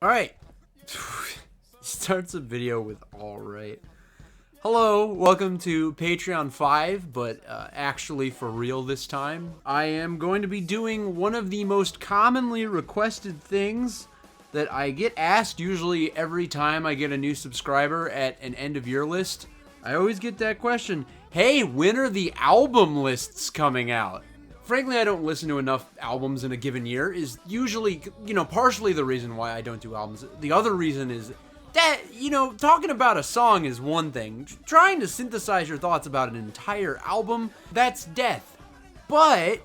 All right. Starts a video with all right. Hello, welcome to Patreon 5, but actually for real this time. I am going to be doing one of the most commonly requested things that I get asked usually every time I get a new subscriber at an end of year list. I always get that question, hey, when are the album lists coming out? Frankly, I don't listen to enough albums in a given year is usually, partially the reason why I don't do albums. The other reason is that, talking about a song is one thing. Trying to synthesize your thoughts about an entire album, that's death. But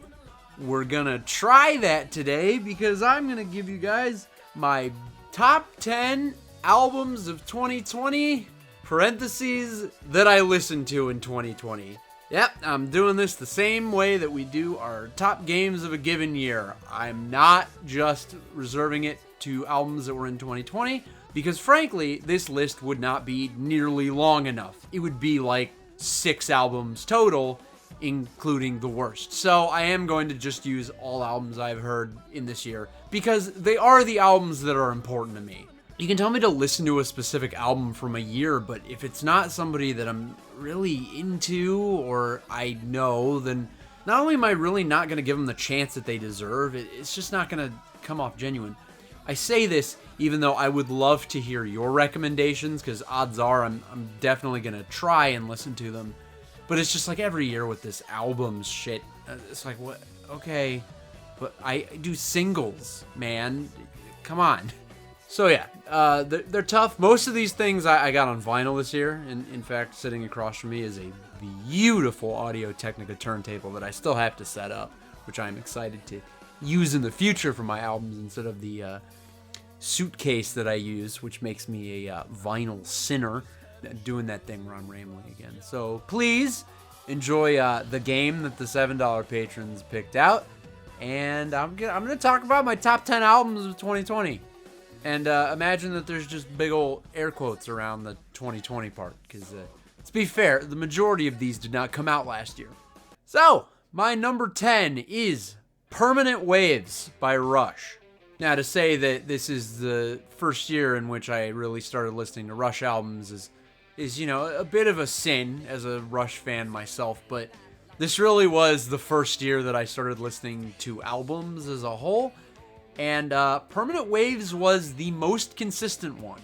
we're gonna try that today because I'm gonna give you guys my top 10 albums of 2020, parentheses, that I listened to in 2020. Yep, I'm doing this the same way that we do our top games of a given year. I'm not just reserving it to albums that were in 2020, because frankly, this list would not be nearly long enough. It would be like 6 albums total, including the worst. So I am going to just use all albums I've heard in this year, because they are the albums that are important to me. You can tell me to listen to a specific album from a year, but if it's not somebody that I'm really into or I know, then not only am I really not going to give them the chance that they deserve, it's just not going to come off genuine. I say this even though I would love to hear your recommendations, because odds are I'm definitely going to try and listen to them. But it's just like every year with this albums shit. It's like, what? Okay, but I do singles, man. Come on. So yeah, they're tough. Most of these things I got on vinyl this year. And in fact, sitting across from me is a beautiful Audio-Technica turntable that I still have to set up, which I'm excited to use in the future for my albums instead of the suitcase that I use, which makes me a vinyl sinner, doing that thing where I'm rambling again. So please enjoy the game that the $7 patrons picked out. And I'm gonna talk about my top 10 albums of 2020. And imagine that there's just big old air quotes around the 2020 part, because let's be fair, the majority of these did not come out last year. So, my number 10 is Permanent Waves by Rush. Now, to say that this is the first year in which I really started listening to Rush albums is a bit of a sin as a Rush fan myself, but this really was the first year that I started listening to albums as a whole. And Permanent Waves was the most consistent one.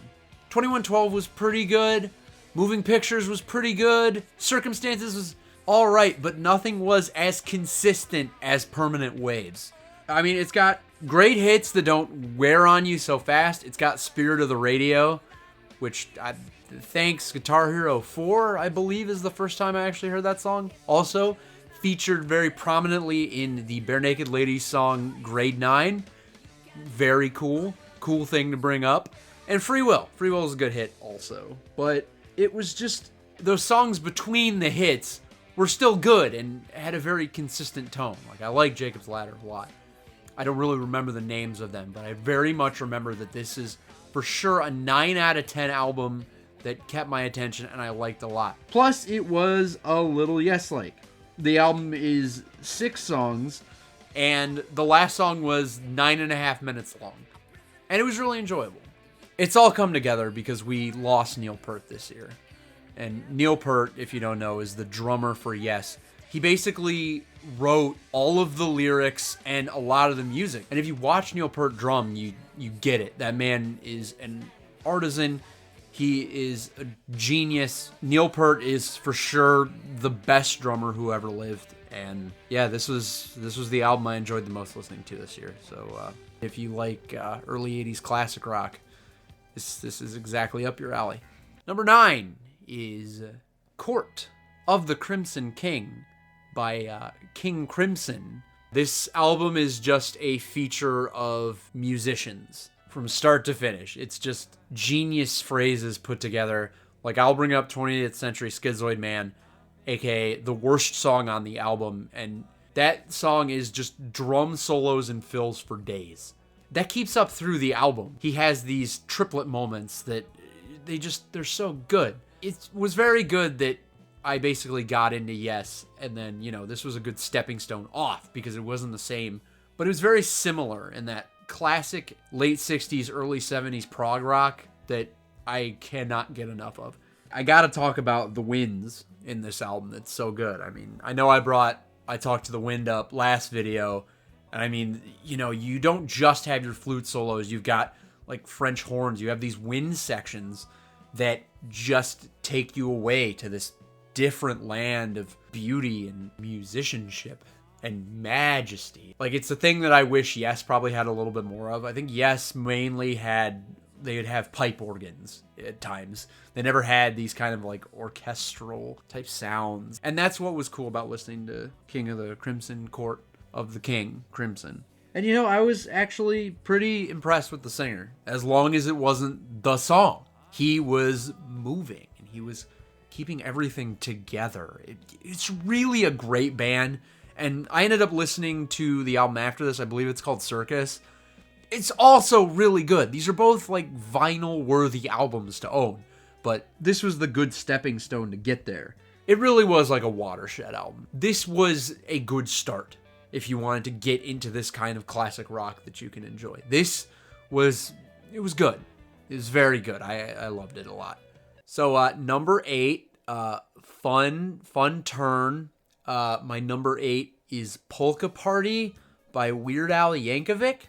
2112 was pretty good. Moving Pictures was pretty good. Circumstances was alright, but nothing was as consistent as Permanent Waves. I mean, it's got great hits that don't wear on you so fast. It's got Spirit of the Radio, which thanks Guitar Hero 4, I believe, is the first time I actually heard that song. Also featured very prominently in the Bare Naked Ladies song Grade 9. Very cool thing to bring up. And Free Will is a good hit also, but it was just those songs between the hits were still good and had a very consistent tone. Like, I like Jacob's Ladder a lot. I don't really remember the names of them, but I very much remember that this is for sure a 9 out of 10 album that kept my attention and I liked a lot. Plus, it was a little Yes-like. The album is 6 songs, and the last song was 9.5 minutes long. And it was really enjoyable. It's all come together because we lost Neil Peart this year. And Neil Peart, if you don't know, is the drummer for Yes. He basically wrote all of the lyrics and a lot of the music. And if you watch Neil Peart drum, you get it. That man is an artisan. He is a genius. Neil Peart is for sure the best drummer who ever lived. And yeah, this was the album I enjoyed the most listening to this year. So if you like early 80s classic rock, this is exactly up your alley. Number 9 is Court of the Crimson King by King Crimson. This album is just a feature of musicians from start to finish. It's just genius phrases put together. Like, I'll bring up 20th Century Schizoid Man, aka the worst song on the album, and that song is just drum solos and fills for days. That keeps up through the album. He has these triplet moments that they're so good. It was very good that I basically got into Yes, and then, this was a good stepping stone off because it wasn't the same, but it was very similar in that classic late 60s, early 70s prog rock that I cannot get enough of. I gotta talk about the winds in this album. That's so good. I mean, I know I talked to the wind up last video, and I mean, you know, you don't just have your flute solos. You've got like French horns. You have these wind sections that just take you away to this different land of beauty and musicianship and majesty. Like, it's the thing that I wish Yes probably had a little bit more of. I think Yes mainly they would have pipe organs at times. They never had these kind of like orchestral type sounds. And that's what was cool about listening to King of the Crimson Court of the King, Crimson. And you know, I was actually pretty impressed with the singer, as long as it wasn't the song. He was moving and he was keeping everything together. It's really a great band. And I ended up listening to the album after this. I believe it's called Circus. It's also really good. These are both like vinyl-worthy albums to own, but this was the good stepping stone to get there. It really was like a watershed album. This was a good start if you wanted to get into this kind of classic rock that you can enjoy. It was good. It was very good. I loved it a lot. So number 8, fun turn. My number 8 is Polka Party by Weird Al Yankovic.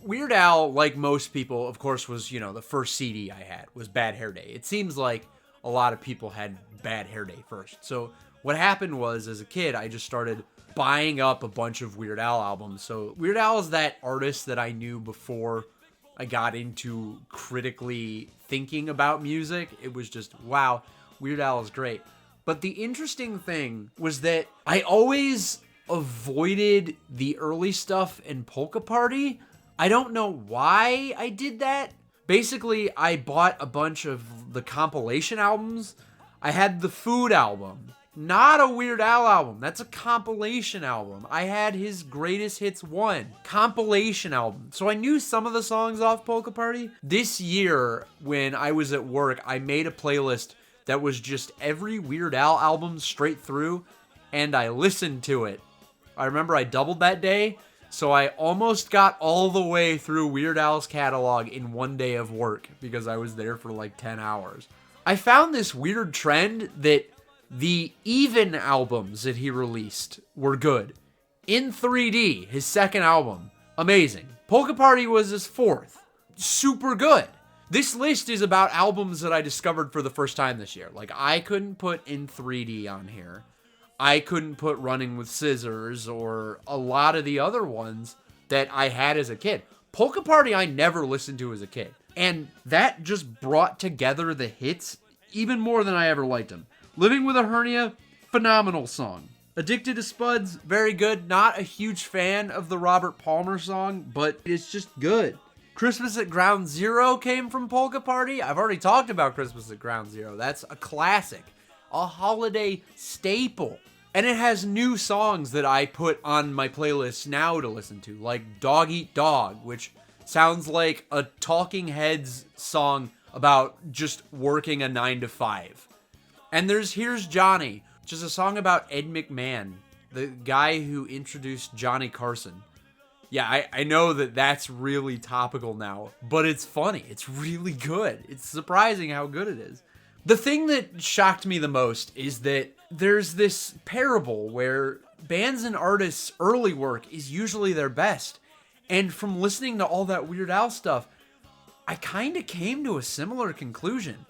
Weird Al, like most people, of course, was, you know, the first CD I had was Bad Hair Day. It seems like a lot of people had Bad Hair Day first. So what happened was, as a kid, I just started buying up a bunch of Weird Al albums. So Weird Al is that artist that I knew before I got into critically thinking about music. It was just, wow, Weird Al is great. But the interesting thing was that I always avoided the early stuff in Polka Party. I don't know why I did that. Basically, I bought a bunch of the compilation albums. I had the Food album, not a Weird Al album. That's a compilation album. I had his Greatest Hits 1 compilation album. So I knew some of the songs off Polka Party. This year, when I was at work, I made a playlist that was just every Weird Al album straight through, and I listened to it. I remember I doubled that day. So I almost got all the way through Weird Al's catalog in one day of work because I was there for like 10 hours. I found this weird trend that the Even albums that he released were good. In 3D, his second album, amazing. Polka Party was his fourth, super good. This list is about albums that I discovered for the first time this year. Like, I couldn't put In 3D on here. I couldn't put Running with Scissors or a lot of the other ones that I had as a kid. Polka Party I never listened to as a kid. And that just brought together the hits even more than I ever liked them. Living with a Hernia, phenomenal song. Addicted to Spuds, very good. Not a huge fan of the Robert Palmer song, but it's just good. Christmas at Ground Zero came from Polka Party. I've already talked about Christmas at Ground Zero. That's a classic, a holiday staple. And it has new songs that I put on my playlist now to listen to, like Dog Eat Dog, which sounds like a Talking Heads song about just working a 9-to-5. And there's Here's Johnny, which is a song about Ed McMahon, the guy who introduced Johnny Carson. Yeah, I know that that's really topical now, but it's funny. It's really good. It's surprising how good it is. The thing that shocked me the most is that there's this parable where bands and artists' early work is usually their best. And from listening to all that Weird Al stuff, I kind of came to a similar conclusion.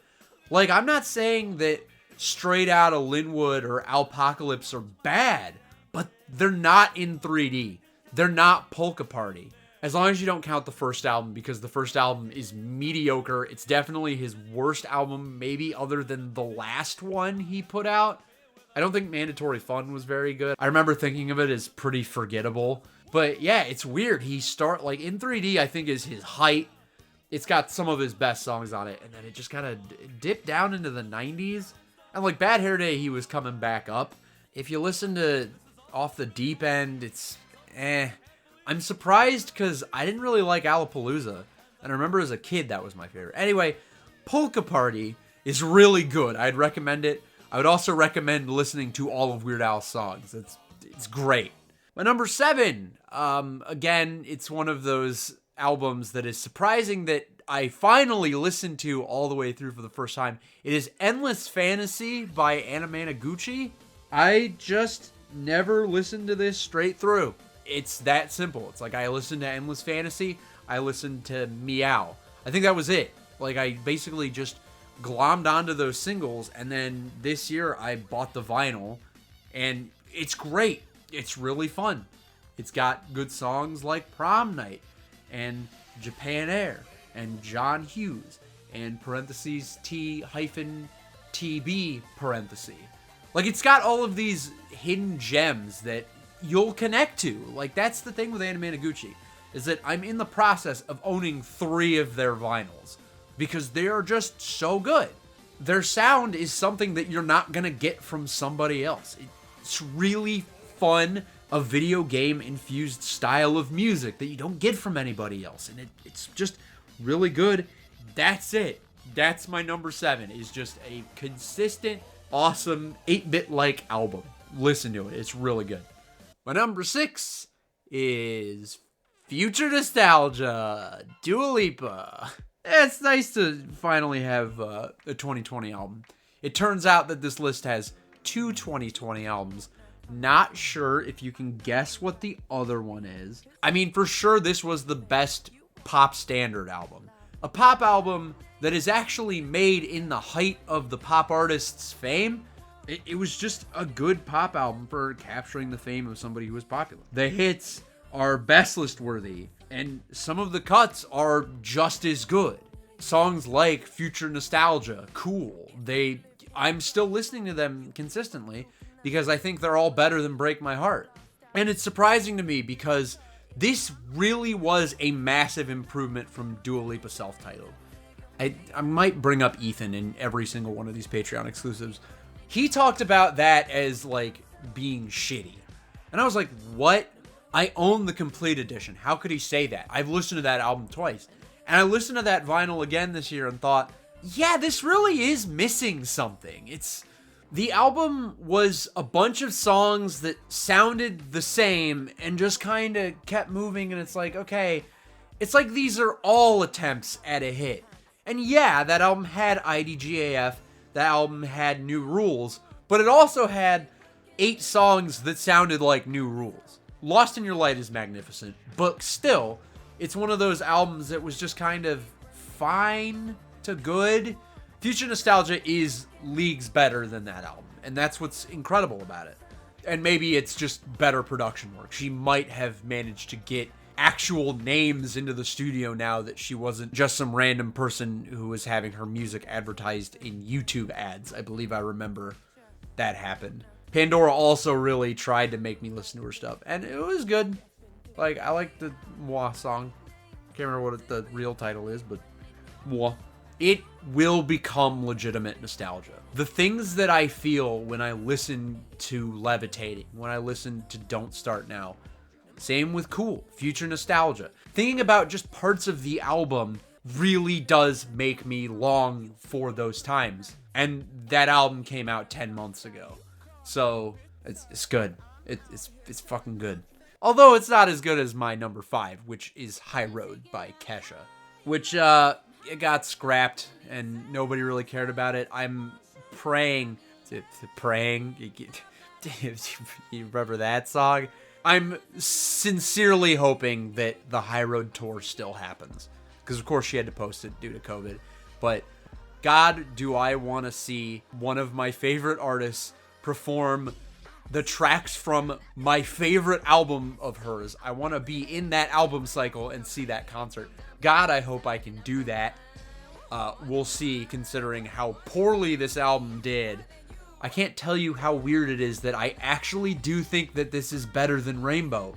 Like, I'm not saying that Straight Outta Linwood or Alpocalypse are bad, but they're not in 3D. They're not Polka Party. As long as you don't count the first album, because the first album is mediocre. It's definitely his worst album, maybe other than the last one he put out. I don't think Mandatory Fun was very good. I remember thinking of it as pretty forgettable. But yeah, it's weird. Like In 3D, I think is his height. It's got some of his best songs on it. And then it just kind of dipped down into the 90s. And like Bad Hair Day, he was coming back up. If you listen to Off the Deep End, it's I'm surprised because I didn't really like Alapalooza. And I remember as a kid, that was my favorite. Anyway, Polka Party is really good. I'd recommend it. I would also recommend listening to all of Weird Al's songs. It's great. My number 7, again, it's one of those albums that is surprising that I finally listened to all the way through for the first time. It is Endless Fantasy by Anamanaguchi. I just never listened to this straight through. It's that simple. It's like I listened to Endless Fantasy, I listened to Meow. I think that was it. Like I basically just glommed onto those singles, and then this year I bought the vinyl, and it's great. It's really fun. It's got good songs like Prom Night and Japan Air and John Hughes and parentheses T-TB parentheses. Like it's got all of these hidden gems that you'll connect to. Like that's the thing with Anamanaguchi, is that I'm in the process of owning 3 of their vinyls because they are just so good. Their sound is something that you're not gonna get from somebody else. It's really fun, a video game infused style of music that you don't get from anybody else, and it's just really good. That's it. That's my number 7, is just a consistent, awesome 8-bit like album. Listen to it. It's really good. My number 6 is Future Nostalgia, Dua Lipa. It's nice to finally have a 2020 album. It turns out that this list has 2 2020 albums. Not sure if you can guess what the other one is. I mean, for sure, this was the best pop standard album. A pop album that is actually made in the height of the pop artist's fame. It was just a good pop album for capturing the fame of somebody who was popular. The hits are best list worthy, and some of the cuts are just as good. Songs like Future Nostalgia, cool. I'm still listening to them consistently because I think they're all better than Break My Heart. And it's surprising to me because this really was a massive improvement from Dua Lipa self-titled. I might bring up Ethan in every single one of these Patreon exclusives. He talked about that as like being shitty. And I was like, what? I own the complete edition. How could he say that? I've listened to that album twice. And I listened to that vinyl again this year and thought, yeah, this really is missing something. The album was a bunch of songs that sounded the same and just kind of kept moving, and it's like, okay, it's like these are all attempts at a hit. And yeah, that album had IDGAF, that album had New Rules, but it also had 8 songs that sounded like New Rules. Lost in Your Light is magnificent, but still, it's one of those albums that was just kind of fine to good. Future Nostalgia is leagues better than that album, and that's what's incredible about it. And maybe it's just better production work. She might have managed to get actual names into the studio now that she wasn't just some random person who was having her music advertised in YouTube ads. I believe I remember that happened. Pandora also really tried to make me listen to her stuff, and it was good. Like, I like the Moi song. Can't remember what the real title is, but Moi. It will become legitimate nostalgia. The things that I feel when I listen to Levitating, when I listen to Don't Start Now, same with Cool, Future Nostalgia. Thinking about just parts of the album really does make me long for those times. And that album came out 10 months ago. So, it's good. It's fucking good. Although it's not as good as my number 5, which is High Road by Kesha. Which, it got scrapped and nobody really cared about it. I'm praying. You remember that song? I'm sincerely hoping that the High Road tour still happens. Because, of course, she had to post it due to COVID. But, God, do I want to see one of my favorite artists perform the tracks from my favorite album of hers. I want to be in that album cycle and see that concert. God, I hope I can do that. We'll see, considering how poorly this album did. I can't tell you how weird it is that I actually do think that this is better than Rainbow.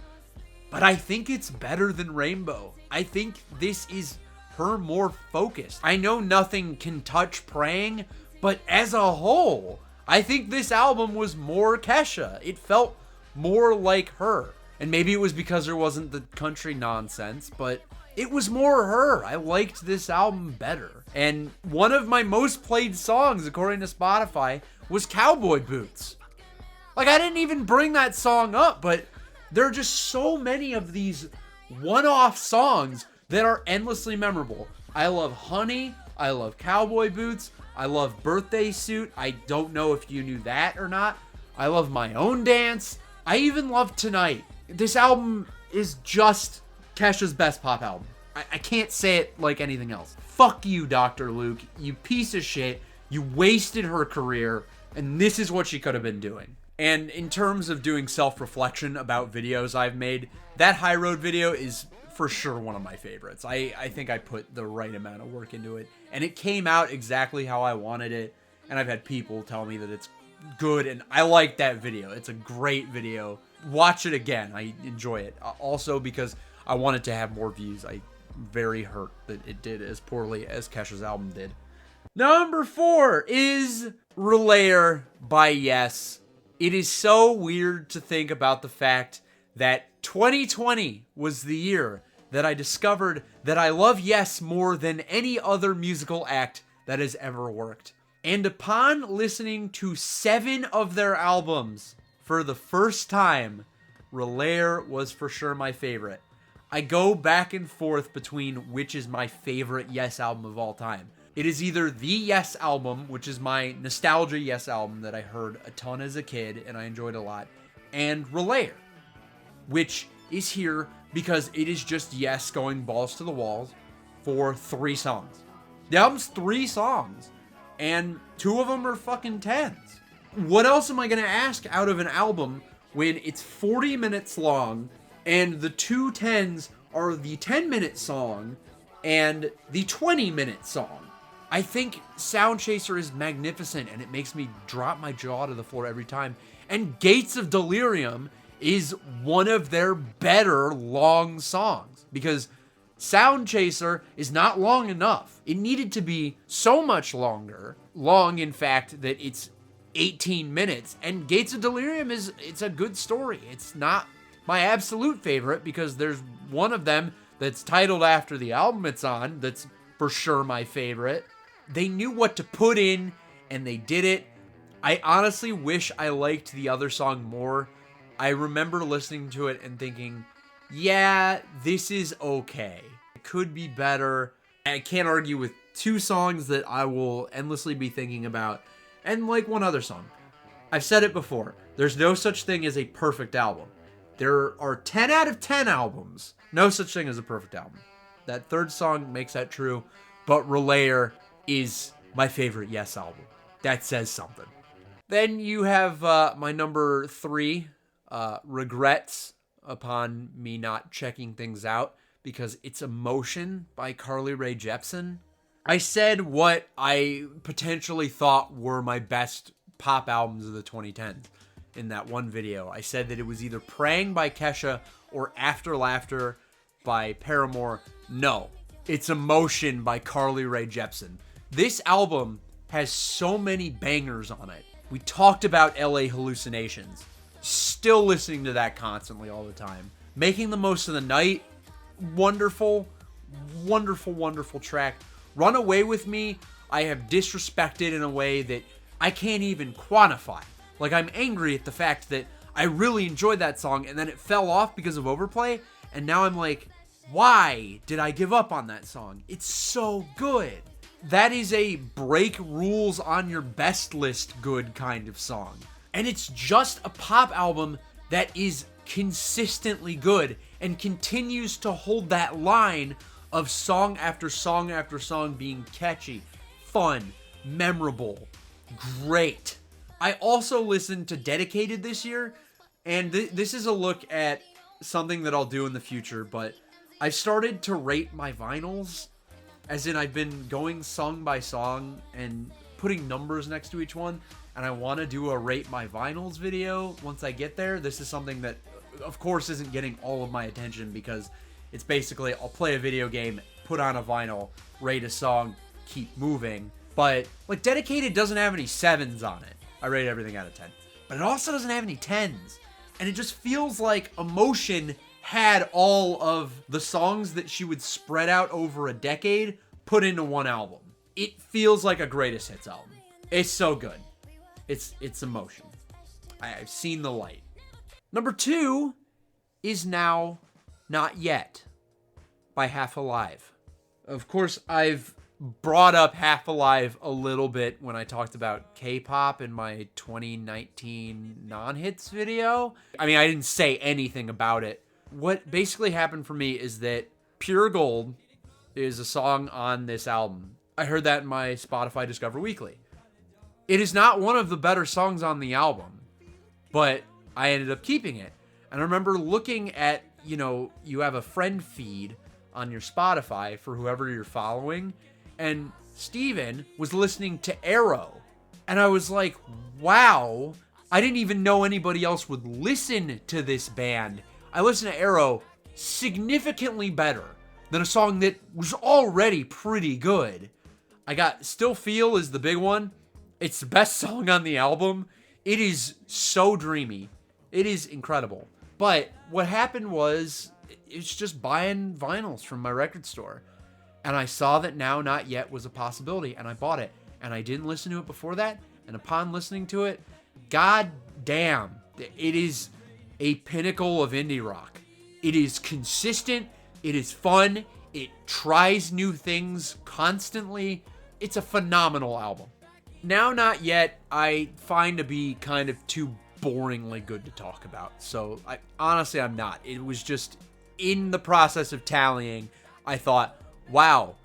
But I think it's better than Rainbow. I think this is her more focused. I know nothing can touch Praying, but as a whole, I think this album was more Kesha. It felt more like her. And maybe it was because there wasn't the country nonsense, but it was more her. I liked this album better. And one of my most played songs, according to Spotify, was Cowboy Boots. Like, I didn't even bring that song up, but there are just so many of these one-off songs that are endlessly memorable. I love Honey. I love Cowboy Boots. I love Birthday Suit. I don't know if you knew that or not. I love My Own Dance. I even love Tonight. This album is just Kesha's best pop album. I can't say it like anything else. Fuck you, Dr. Luke. You piece of shit. You wasted her career, and this is what she could have been doing. And in terms of doing self-reflection about videos I've made, that High Road video is for sure one of my favorites. I think I put the right amount of work into it, and it came out exactly how I wanted it, and I've had people tell me that it's good, and I like that video. It's a great video. Watch it again. I enjoy it. Also because I wanted to have more views. I'm very hurt that it did as poorly as Kesha's album did. Number 4 is Relayer by Yes. It is so weird to think about the fact that 2020 was the year that I discovered that I love Yes more than any other musical act that has ever worked. And upon listening to 7 of their albums for the first time, Relayer was for sure my favorite. I go back and forth between which is my favorite Yes album of all time. It is either the Yes album, which is my nostalgia Yes album that I heard a ton as a kid and I enjoyed a lot, and Relayer, which is here because it is just Yes going balls to the walls for 3 songs. The album's 3 songs, and 2 of them are fucking 10s. What else am I going to ask out of an album when it's 40 minutes long, and the 2 10s are the 10-minute song and the 20-minute song? I think Sound Chaser is magnificent, and it makes me drop my jaw to the floor every time. And Gates of Delirium is one of their better long songs, because Sound Chaser is not long enough. It needed to be so much longer. Long, in fact, that it's 18 minutes. And Gates of Delirium it's a good story. It's not my absolute favorite, because there's one of them that's titled after the album it's on that's for sure my favorite. They knew what to put in, and they did it. I honestly wish I liked the other song more. I remember listening to it and thinking, yeah, this is okay. It could be better. I can't argue with 2 songs that I will endlessly be thinking about, and like one other song. I've said it before. There's no such thing as a perfect album. There are 10 out of 10 albums. No such thing as a perfect album. That 3rd song makes that true, but Relayer is my favorite Yes album. That says something. Then you have my number 3, Regrets, upon me not checking things out, because it's Emotion by Carly Rae Jepsen. I said what I potentially thought were my best pop albums of the 2010s in that one video. I said that it was either Praying by Kesha or After Laughter by Paramore. No, it's Emotion by Carly Rae Jepsen. This album has so many bangers on it. We talked about LA Hallucinations. Still listening to that constantly all the time. Making the Most of the Night. Wonderful, wonderful, wonderful track. Run Away With Me, I have disrespected in a way that I can't even quantify. Like, I'm angry at the fact that I really enjoyed that song and then it fell off because of overplay. And now I'm like, why did I give up on that song? It's so good. That is a break rules on your best list good kind of song. And it's just a pop album that is consistently good and continues to hold that line of song after song after song being catchy, fun, memorable, great. I also listened to Dedicated this year, and this is a look at something that I'll do in the future, but I've started to rate my vinyls. As in, I've been going song by song and putting numbers next to each one, and I want to do a rate my vinyls video once I get there. This is something that, of course, isn't getting all of my attention, because it's basically, I'll play a video game, put on a vinyl, rate a song, keep moving. But, like, Dedicated doesn't have any 7s on it. I rate everything out of 10. But it also doesn't have any 10s. And it just feels like Emotion had all of the songs that she would spread out over a decade put into one album. It feels like a greatest hits album. It's so good. It's Emotion. I've seen the light. Number 2 is Now Not Yet by Half Alive. Of course, I've brought up Half Alive a little bit when I talked about K-pop in my 2019 non-hits video. I mean, I didn't say anything about it. What basically happened for me is that Pure Gold is a song on this album. I heard that in my Spotify Discover Weekly. It is not one of the better songs on the album, but I ended up keeping it. And I remember looking at, you have a friend feed on your Spotify for whoever you're following, and Steven was listening to Arrow. And I was like, wow, I didn't even know anybody else would listen to this band. I listened to Arrow significantly better than a song that was already pretty good. I got Still Feel is the big one. It's the best song on the album. It is so dreamy. It is incredible. But what happened was, it's just buying vinyls from my record store. And I saw that Now Not Yet was a possibility, and I bought it. And I didn't listen to it before that. And upon listening to it, god damn, it is a pinnacle of indie rock. It is consistent. It is fun. It tries new things constantly. It's a phenomenal album. Now Not Yet, I find to be kind of too boringly good to talk about. So I'm not. It was just in the process of tallying, I thought, wow,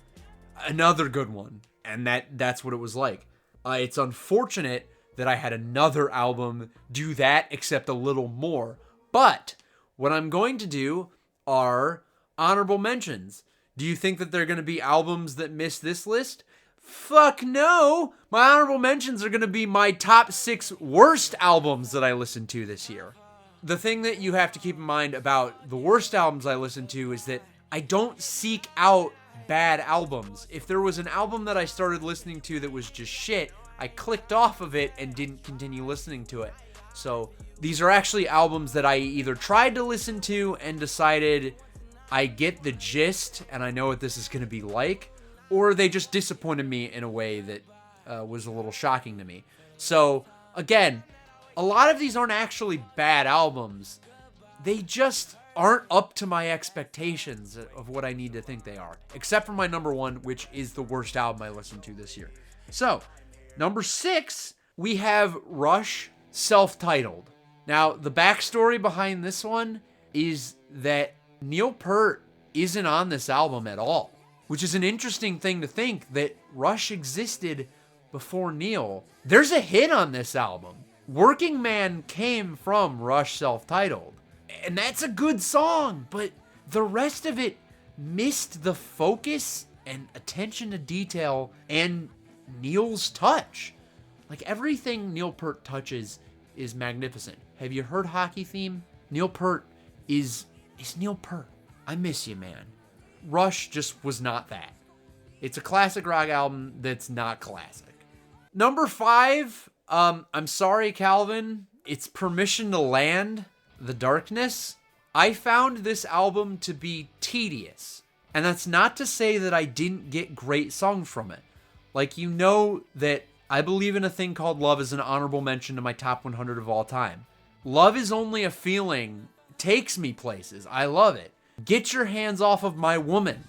another good one. And that's what it was like. It's unfortunate that I had another album do that, except a little more. But what I'm going to do are honorable mentions. Do you think that they're going to be albums that miss this list? Fuck no! My honorable mentions are going to be my top 6 worst albums that I listened to this year. The thing that you have to keep in mind about the worst albums I listened to is that I don't seek out bad albums. If there was an album that I started listening to that was just shit, I clicked off of it and didn't continue listening to it. So these are actually albums that I either tried to listen to and decided I get the gist and I know what this is going to be like, or they just disappointed me in a way that was a little shocking to me. So again, a lot of these aren't actually bad albums. They just aren't up to my expectations of what I need to think they are. Except for my number 1, which is the worst album I listened to this year. So, number 6, we have Rush, Self-Titled. Now, the backstory behind this one is that Neil Peart isn't on this album at all, which is an interesting thing to think, that Rush existed before Neil. There's a hit on this album. Working Man came from Rush Self-Titled, and that's a good song, but the rest of it missed the focus and attention to detail and Neil's touch. Like, everything Neil Peart touches is magnificent. Have you heard Hockey Theme? Neil Peart is Neil Peart. I miss you, man. Rush just was not that. It's a classic rock album that's not classic. Number 5, I'm sorry, Calvin. It's Permission to Land, The Darkness. I found this album to be tedious. And that's not to say that I didn't get great songs from it. Like, you know that I Believe in a Thing Called Love is an honorable mention to my top 100 of all time. Love Is Only a Feeling takes me places. I love it. Get Your Hands Off of My Woman.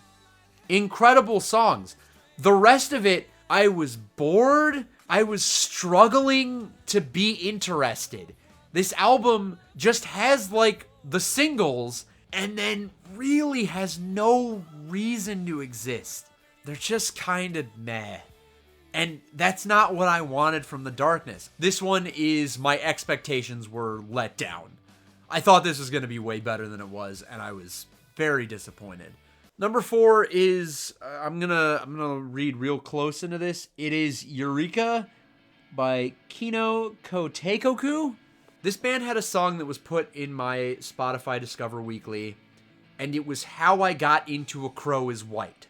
Incredible songs. The rest of it, I was bored. I was struggling to be interested. This album just has, like, the singles and then really has no reason to exist. They're just kind of meh. And that's not what I wanted from The Darkness. This one is, my expectations were let down. I thought this was going to be way better than it was, and I was very disappointed. Number 4 is, I'm gonna read real close into this. It is Eureka by Kino Koteikoku. This band had a song that was put in my Spotify Discover Weekly, and it was How I Got Into a Crow is White,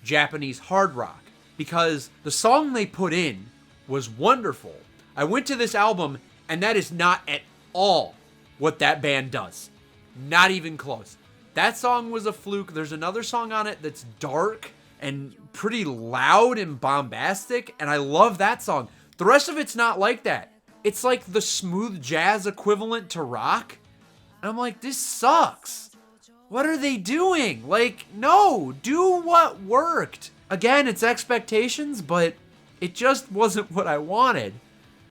Japanese hard rock, because the song they put in was wonderful. I went to this album, and that is not at all what that band does. Not even close. That song was a fluke. There's another song on it that's dark and pretty loud and bombastic, and I love that song. The rest of it's not like that. It's like the smooth jazz equivalent to rock. And I'm like, this sucks. What are they doing? Like, no, do what worked. Again, it's expectations, but it just wasn't what I wanted.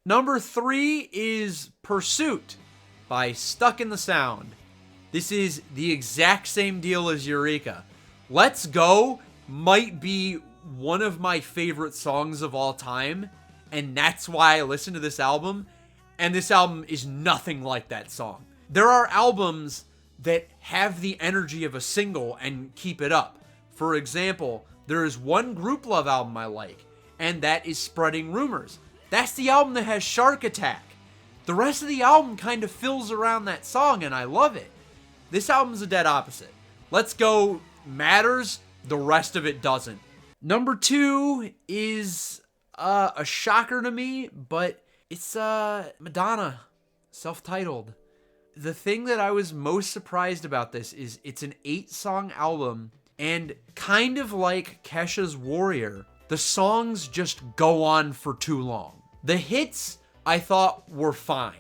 Number 3 is Pursuit by Stuck in the Sound. This is the exact same deal as Eureka. Let's Go might be one of my favorite songs of all time, and that's why I listen to this album, and this album is nothing like that song. There are albums that have the energy of a single and keep it up. For example, there is one Group Love album I like, and that is Spreading Rumors. That's the album that has Shark Attack. The rest of the album kind of fills around that song, and I love it. This album's a dead opposite. Let's Go matters, the rest of it doesn't. Number 2 is a shocker to me, but it's Madonna, self-titled. The thing that I was most surprised about this is it's an 8-song album, and kind of like Kesha's Warrior, the songs just go on for too long. The hits I thought were fine.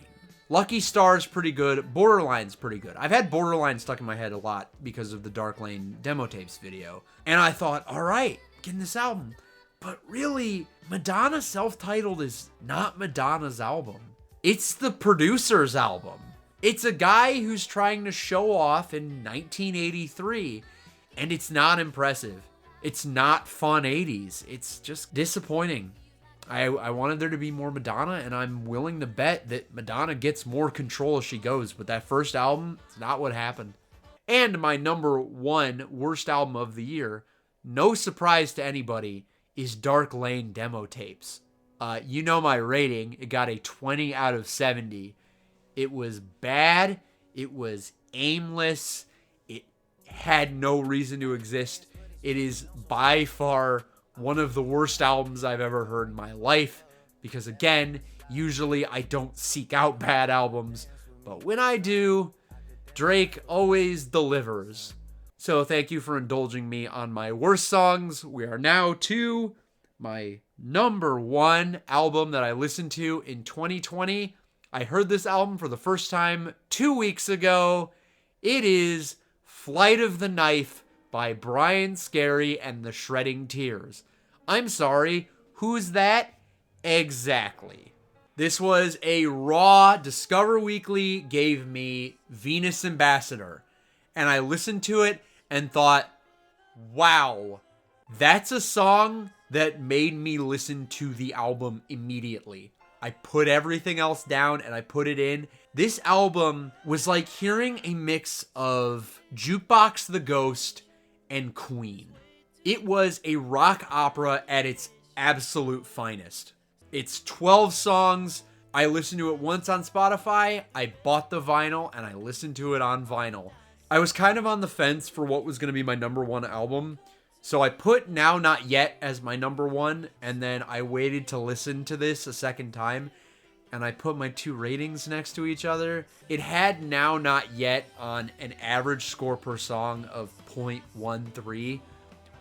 Lucky Star's pretty good. Borderline's pretty good. I've had Borderline stuck in my head a lot because of the Dark Lane demo tapes video. And I thought, all right, getting this album. But really, Madonna self-titled is not Madonna's album. It's the producer's album. It's a guy who's trying to show off in 1983, and it's not impressive. It's not fun 80s. It's just disappointing. I wanted there to be more Madonna, and I'm willing to bet that Madonna gets more control as she goes, but that first album, it's not what happened. And my number 1 worst album of the year, no surprise to anybody, is Dark Lane demo tapes. You know my rating. It got a 20 out of 70. It was bad. It was aimless. It had no reason to exist. It is by far one of the worst albums I've ever heard in my life, because again, usually I don't seek out bad albums, but when I do, Drake always delivers. So thank you for indulging me on my worst songs. We are now to my number 1 album that I listened to in 2020. I heard this album for the first time 2 weeks ago. It is Flight of the Knife by Brian Scary and the Shredding Tears. I'm sorry, who's that? Exactly. This was a raw Discover Weekly gave me Venus Ambassador, and I listened to it and thought, wow, that's a song that made me listen to the album immediately. I put everything else down and I put it in. This album was like hearing a mix of Jukebox the Ghost and Queen. It was a rock opera at its absolute finest. It's 12 songs. I listened to it once on Spotify. I bought the vinyl and I listened to it on vinyl. I was kind of on the fence for what was going to be my number 1 album. So I put Now Not Yet as my number 1, and then I waited to listen to this a second time, and I put my 2 ratings next to each other. It had Now Not Yet on an average score per song of 0.13,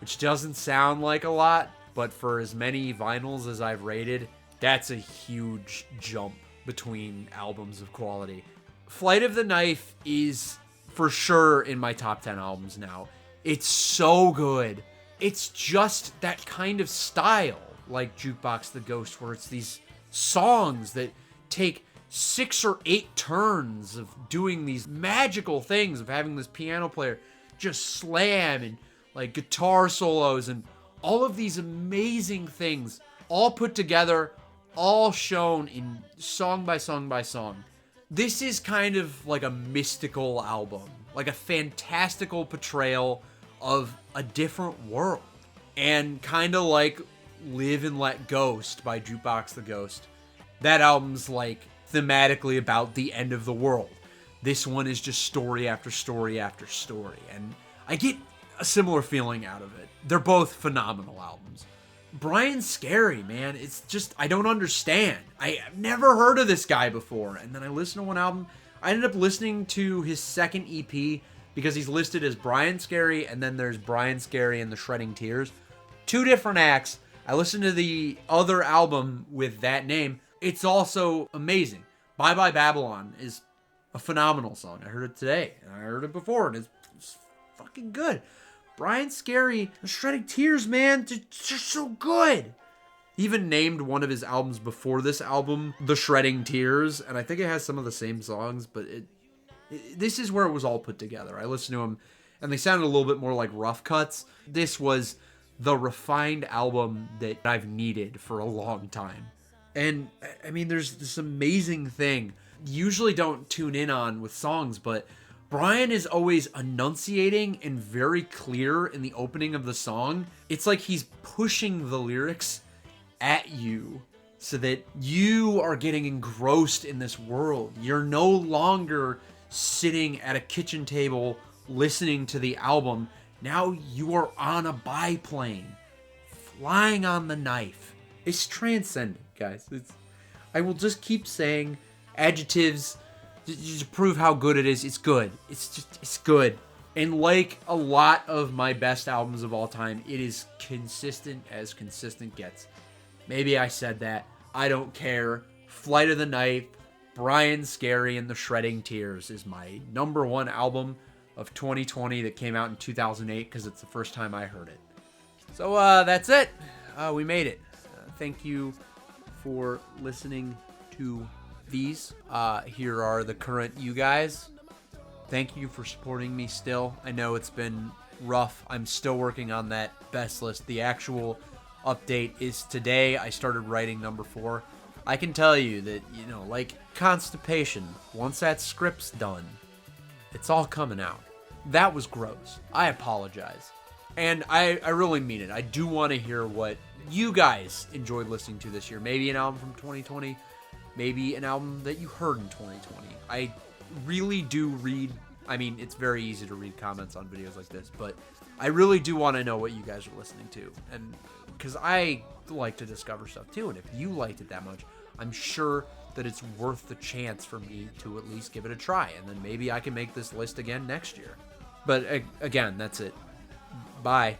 which doesn't sound like a lot, but for as many vinyls as I've rated, that's a huge jump between albums of quality. Flight of the Knife is for sure in my top 10 albums now. It's so good. It's just that kind of style, like Jukebox the Ghost, where it's these songs that take 6 or 8 turns of doing these magical things, of having this piano player just slam and like guitar solos and all of these amazing things all put together, all shown in song by song by song. This is kind of like a mystical album, like a fantastical portrayal of a different world. And kind of like Live and Let Ghost by Jukebox the Ghost. That album's like thematically about the end of the world. This one is just story after story after story. And I get a similar feeling out of it. They're both phenomenal albums. Brian Scary, man, it's just, I don't understand. I've never heard of this guy before. And then I listened to one album. I ended up listening to his second EP because he's listed as Brian Scary, and then there's Brian Scary and the Shredding Tears. 2 different acts. I listened to the other album with that name. It's also amazing. Bye Bye Babylon is a phenomenal song. I heard it today, and I heard it before, and it's fucking good. Brian Scary, The Shredding Tears, man, they're so good. He even named one of his albums before this album The Shredding Tears, and I think it has some of the same songs, but this is where it was all put together. I listened to them, and they sounded a little bit more like rough cuts. This was the refined album that I've needed for a long time. And, I mean, there's this amazing thing. Usually don't tune in on with songs, but Brian is always enunciating and very clear in the opening of the song. It's like he's pushing the lyrics at you so that you are getting engrossed in this world. You're no longer sitting at a kitchen table listening to the album. Now you are on a biplane, flying on the knife. It's transcendent, guys. I will just keep saying adjectives to prove how good it is. It's good. It's good. And like a lot of my best albums of all time, it is consistent as consistent gets. Maybe I said that. I don't care. Flight of the Knife, Brian Scary, and The Shredding Tears is my #1 album of 2020 that came out in 2008 because it's the first time I heard it. So that's it. We made it. Thank you for listening to these. Here are the current you guys. Thank you for supporting me still. I know it's been rough. I'm still working on that best list. The actual update is today. I started writing #4. I can tell you that, like constipation, once that script's done, it's all coming out. That was gross. I apologize. And I really mean it. I do want to hear what you guys enjoyed listening to this year. Maybe an album from 2020. Maybe an album that you heard in 2020. I really do read. I mean, it's very easy to read comments on videos like this, but I really do want to know what you guys are listening to. And because I like to discover stuff too. And if you liked it that much, I'm sure that it's worth the chance for me to at least give it a try. And then maybe I can make this list again next year. But again, that's it. Bye.